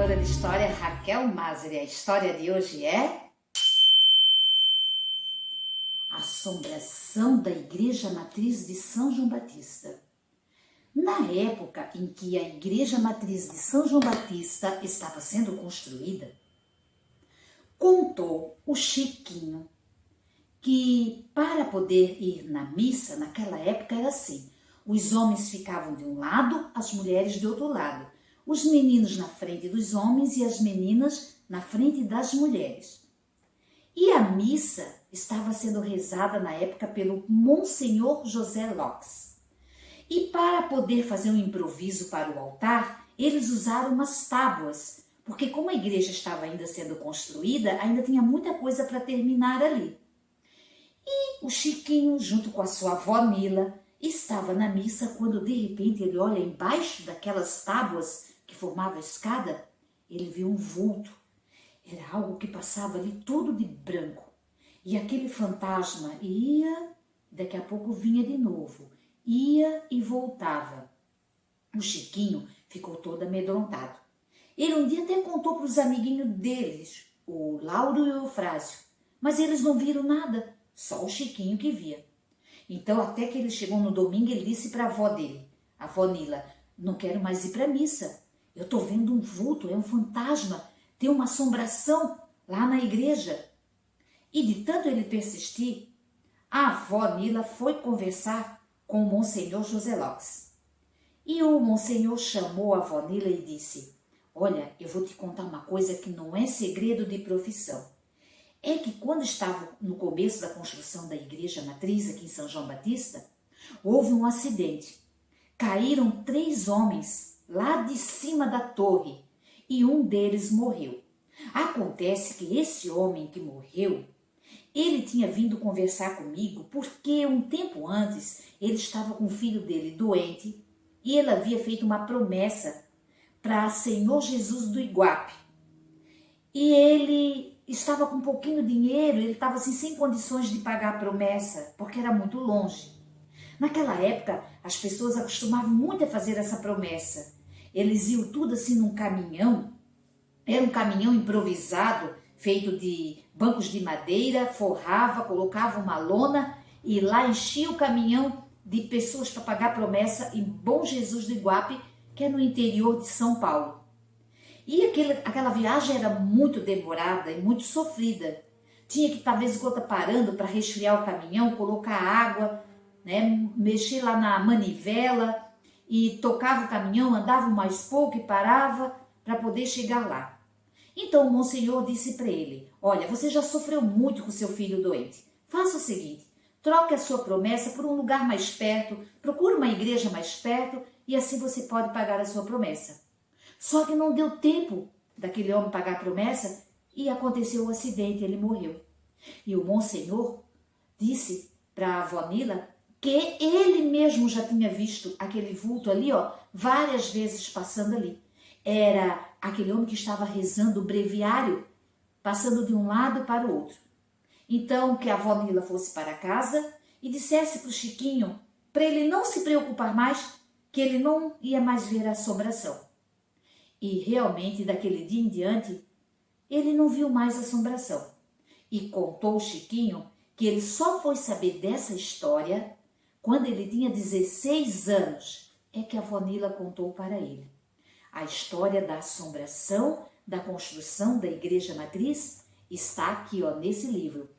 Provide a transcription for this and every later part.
contadora de história Raquel Masri. A história de hoje é a assombração da Igreja Matriz de São João Batista. Na época em que a Igreja Matriz de São João Batista estava sendo construída, contou o Chiquinho que para poder ir na missa, naquela época era assim, os homens ficavam de um lado, as mulheres do outro lado, os meninos na frente dos homens e as meninas na frente das mulheres. E a missa estava sendo rezada na época pelo Monsenhor José Lopes. E para poder fazer um improviso para o altar, eles usaram umas tábuas, porque como a igreja estava ainda sendo construída, ainda tinha muita coisa para terminar ali. E o Chiquinho, junto com a sua avó Nila, estava na missa quando de repente ele olha embaixo daquelas tábuas que formavam a escada, ele viu um vulto. Era algo que passava ali todo de branco. E aquele fantasma ia, daqui a pouco vinha de novo, ia e voltava. O Chiquinho ficou todo amedrontado. Ele um dia até contou para os amiguinhos deles, o Lauro e o Eufrásio, mas eles não viram nada, só o Chiquinho que via. Então, até que ele chegou no domingo, ele disse para a avó dele, a avó Nila, não quero mais ir para a missa. Eu estou vendo um vulto, é um fantasma, tem uma assombração lá na igreja. E de tanto ele persistir, a avó Nila foi conversar com o Monsenhor José Lopes. E o Monsenhor chamou a avó Nila e disse, olha, eu vou te contar uma coisa que não é segredo de profissão. É que quando estava no começo da construção da igreja matriz aqui em São João Batista, houve um acidente. Caíram 3 homens lá de cima da torre e um deles morreu. Acontece que esse homem que morreu, ele tinha vindo conversar comigo porque um tempo antes ele estava com o filho dele doente e ele havia feito uma promessa para Senhor Jesus do Iguape. E ele estava com um pouquinho de dinheiro, ele estava assim sem condições de pagar a promessa, porque era muito longe. Naquela época, as pessoas acostumavam muito a fazer essa promessa. Eles iam tudo assim num caminhão, era um caminhão improvisado, feito de bancos de madeira, forrava, colocava uma lona e lá enchia o caminhão de pessoas para pagar a promessa em Bom Jesus do Iguape, que é no interior de São Paulo. E aquela viagem era muito demorada e muito sofrida. Tinha que estar, vez em quando, parando para resfriar o caminhão, colocar água, né, mexer lá na manivela e tocava o caminhão, andava mais pouco e parava para poder chegar lá. Então o Monsenhor disse para ele, olha, você já sofreu muito com seu filho doente. Faça o seguinte, troque a sua promessa por um lugar mais perto, procure uma igreja mais perto e assim você pode pagar a sua promessa. Só que não deu tempo daquele homem pagar a promessa e aconteceu o acidente, ele morreu. E o Monsenhor disse para a avó Nila que ele mesmo já tinha visto aquele vulto ali, ó, várias vezes passando ali. Era aquele homem que estava rezando o breviário, passando de um lado para o outro. Então, que a avó Nila fosse para casa e dissesse para o Chiquinho, para ele não se preocupar mais, que ele não ia mais ver a assombração. E realmente, daquele dia em diante, ele não viu mais assombração. E contou o Chiquinho que ele só foi saber dessa história quando ele tinha 16 anos. É que a avó Nila contou para ele. A história da assombração da construção da Igreja Matriz está aqui, ó, nesse livro.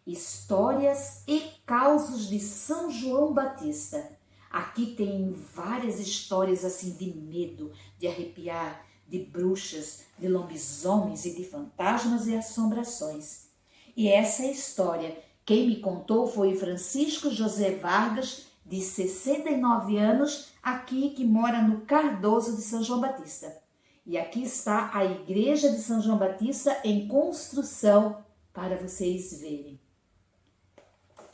Histórias e Causos de São João Batista. Aqui tem várias histórias assim de medo, de arrepiar, de bruxas, de lobisomens e de fantasmas e assombrações. E essa história, quem me contou foi Francisco José Vargas, de 69 anos, aqui que mora no Cardoso de São João Batista. E aqui está a Igreja de São João Batista em construção para vocês verem.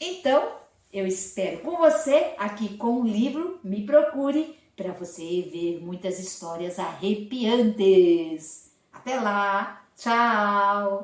Então, eu espero com você aqui com o livro, me procure, para você ver muitas histórias arrepiantes. Até lá, tchau!